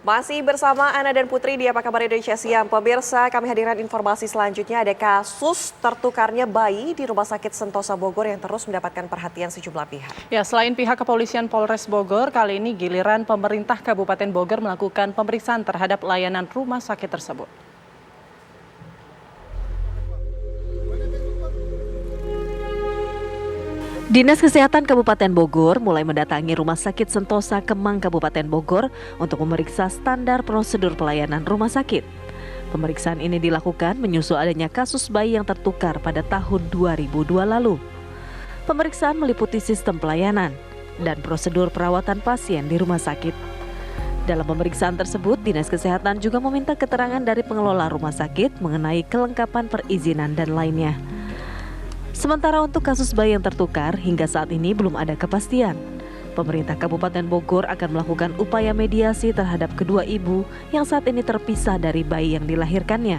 Masih bersama Ana dan Putri di Apa Kabar Indonesia Siang. Pemirsa, kami hadirkan informasi selanjutnya. Ada kasus tertukarnya bayi di Rumah Sakit Sentosa Bogor yang terus mendapatkan perhatian sejumlah pihak. Ya, selain pihak kepolisian Polres Bogor, kali ini giliran pemerintah Kabupaten Bogor melakukan pemeriksaan terhadap layanan rumah sakit tersebut. Dinas Kesehatan Kabupaten Bogor mulai mendatangi Rumah Sakit Sentosa Kemang Kabupaten Bogor untuk memeriksa standar prosedur pelayanan rumah sakit. Pemeriksaan ini dilakukan menyusul adanya kasus bayi yang tertukar pada tahun 2002 lalu. Pemeriksaan meliputi sistem pelayanan dan prosedur perawatan pasien di rumah sakit. Dalam pemeriksaan tersebut, Dinas Kesehatan juga meminta keterangan dari pengelola rumah sakit mengenai kelengkapan perizinan dan lainnya. Sementara untuk kasus bayi yang tertukar, hingga saat ini belum ada kepastian. Pemerintah Kabupaten Bogor akan melakukan upaya mediasi terhadap kedua ibu yang saat ini terpisah dari bayi yang dilahirkannya.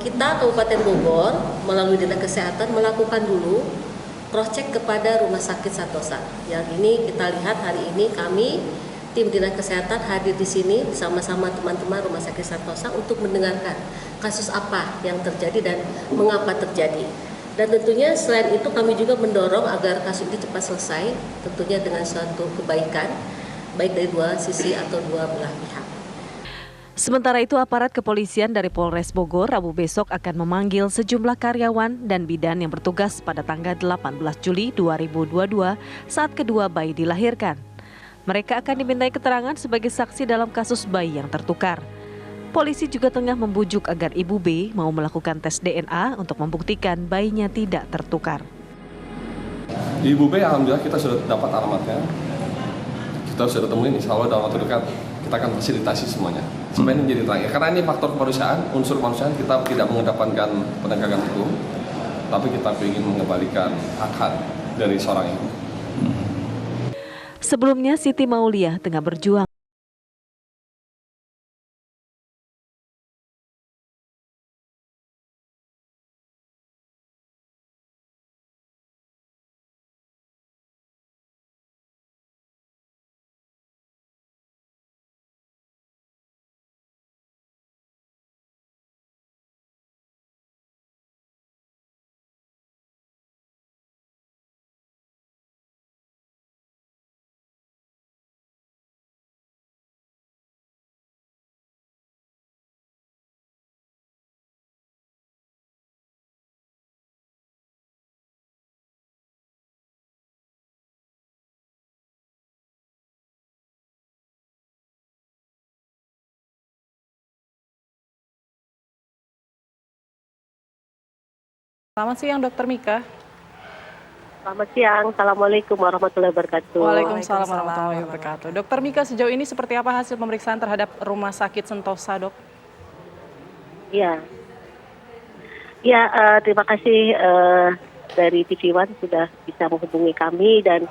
Kita Kabupaten Bogor melalui Dinas Kesehatan melakukan dulu cross-check kepada Rumah Sakit Sentosa. Yang ini kita lihat hari ini kami tim Dinas Kesehatan hadir di sini bersama-sama teman-teman Rumah Sakit Sentosa untuk mendengarkan kasus apa yang terjadi dan mengapa terjadi. Dan tentunya selain itu kami juga mendorong agar kasus ini cepat selesai, tentunya dengan suatu kebaikan, baik dari dua sisi atau dua belah pihak. Sementara itu, aparat kepolisian dari Polres Bogor Rabu besok akan memanggil sejumlah karyawan dan bidan yang bertugas pada tanggal 18 Juli 2022 saat kedua bayi dilahirkan. Mereka akan dimintai keterangan sebagai saksi dalam kasus bayi yang tertukar. Polisi juga tengah membujuk agar Ibu B mau melakukan tes DNA untuk membuktikan bayinya tidak tertukar. Ibu B, alhamdulillah kita sudah dapat alamatnya. Kita sudah temuin, insya Allah dalam waktu dekat kita akan fasilitasi semuanya. Supaya ini menjadi terang. Karena ini faktor kemanusiaan, unsur kemanusiaan, kita tidak mengedepankan penegakan hukum, tapi kita ingin mengembalikan hak-hak dari seorang ibu. Sebelumnya, Siti Mauliah tengah berjuang Selamat siang, Dr. Mika. Selamat siang, Assalamualaikum warahmatullahi wabarakatuh. Waalaikumsalam warahmatullahi wabarakatuh. Dr. Mika, sejauh ini seperti apa hasil pemeriksaan terhadap Rumah Sakit Sentosa, Dok? Ya, terima kasih dari TV One sudah bisa menghubungi kami, dan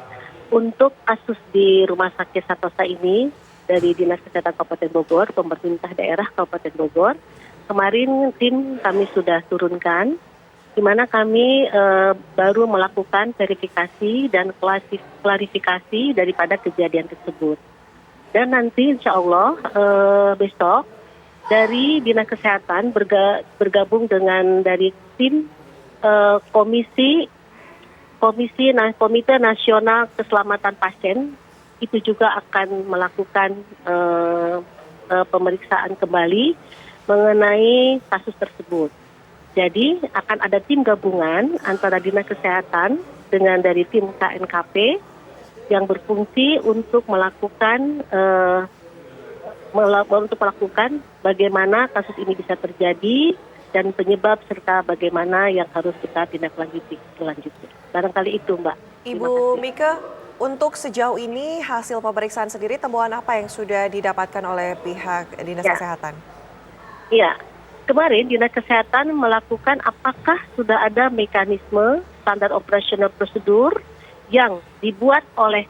untuk kasus di Rumah Sakit Sentosa ini dari Dinas Kesehatan Kabupaten Bogor, pemerintah daerah Kabupaten Bogor, kemarin tim kami sudah turunkan, di mana kami baru melakukan verifikasi dan klarifikasi daripada kejadian tersebut. Dan nanti insya Allah besok dari Dinas Kesehatan bergabung dengan dari tim Komite Nasional Keselamatan Pasien, itu juga akan melakukan pemeriksaan kembali mengenai kasus tersebut. Jadi akan ada tim gabungan antara Dinas Kesehatan dengan dari tim KNKP yang berfungsi untuk melakukan bagaimana kasus ini bisa terjadi dan penyebab serta bagaimana yang harus kita tindak lanjuti selanjutnya. Barangkali itu, Mbak. Ibu Mika, untuk sejauh ini hasil pemeriksaan sendiri temuan apa yang sudah didapatkan oleh pihak Dinas Kesehatan? Iya. Kemarin Dinas Kesehatan melakukan apakah sudah ada mekanisme standar operasional prosedur yang dibuat oleh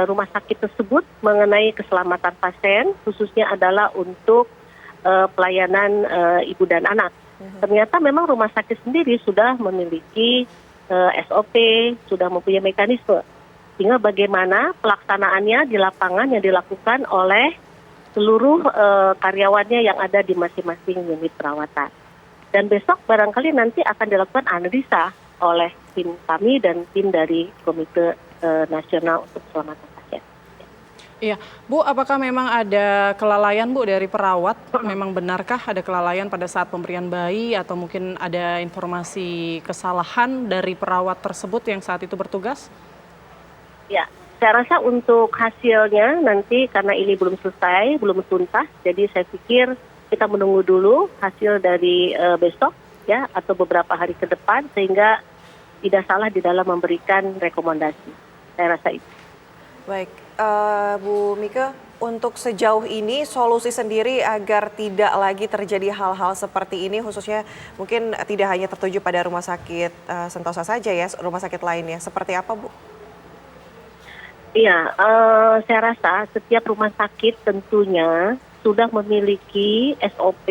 rumah sakit tersebut mengenai keselamatan pasien, khususnya adalah untuk pelayanan ibu dan anak. Ternyata memang rumah sakit sendiri sudah memiliki SOP, sudah mempunyai mekanisme. Sehingga bagaimana pelaksanaannya di lapangan yang dilakukan oleh seluruh karyawannya yang ada di masing-masing unit perawatan. Dan besok barangkali nanti akan dilakukan analisa oleh tim kami dan tim dari Komite Nasional untuk Keselamatan Pasien. Iya, Bu, apakah memang ada kelalaian, Bu, dari perawat? Memang benarkah ada kelalaian pada saat pemberian bayi atau mungkin ada informasi kesalahan dari perawat tersebut yang saat itu bertugas? Ya, saya rasa untuk hasilnya nanti karena ini belum selesai, belum tuntas, jadi saya pikir kita menunggu dulu hasil dari besok ya atau beberapa hari ke depan sehingga tidak salah di dalam memberikan rekomendasi. Saya rasa itu. Baik, Bu Mika, untuk sejauh ini solusi sendiri agar tidak lagi terjadi hal-hal seperti ini, khususnya mungkin tidak hanya tertuju pada rumah sakit Sentosa saja ya, rumah sakit lainnya. Seperti apa, Bu? Iya, saya rasa setiap rumah sakit tentunya sudah memiliki SOP,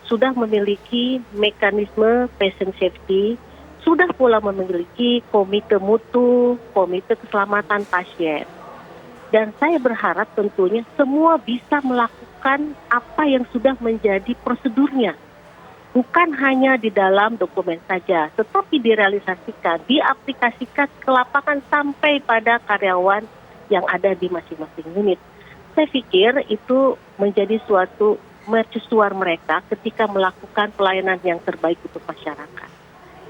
sudah memiliki mekanisme patient safety, sudah pula memiliki komite mutu, komite keselamatan pasien. Dan saya berharap tentunya semua bisa melakukan apa yang sudah menjadi prosedurnya. Bukan hanya di dalam dokumen saja, tetapi direalisasikan, diaplikasikan ke lapangan sampai pada karyawan yang ada di masing-masing unit. Saya pikir itu menjadi suatu mercusuar mereka ketika melakukan pelayanan yang terbaik untuk masyarakat.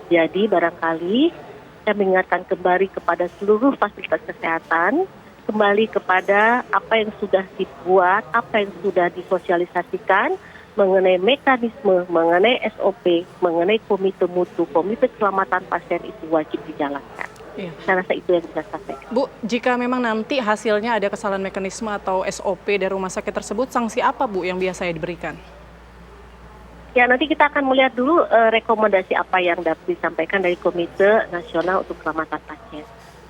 Jadi barangkali saya mengingatkan kembali kepada seluruh fasilitas kesehatan, kembali kepada apa yang sudah dibuat, apa yang sudah disosialisasikan, mengenai mekanisme, mengenai SOP, mengenai komite mutu, komite keselamatan pasien itu wajib dijalankan. Iya. Saya rasa itu yang bisa saya sampaikan. Bu, jika memang nanti hasilnya ada kesalahan mekanisme atau SOP dari rumah sakit tersebut, sanksi apa, Bu, yang biasanya diberikan? Ya, nanti kita akan melihat dulu rekomendasi apa yang dapat disampaikan dari Komite Nasional untuk Keselamatan Pasien.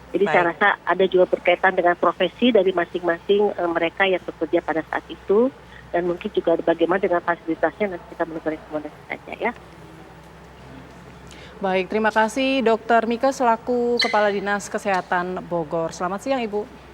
Jadi Baik. saya rasa ada juga berkaitan dengan profesi dari masing-masing mereka yang bekerja pada saat itu, dan mungkin juga bagaimana dengan fasilitasnya nanti kita menunggu rekomendasi saja ya. Baik, terima kasih Dr. Mika selaku Kepala Dinas Kesehatan Bogor. Selamat siang, Ibu.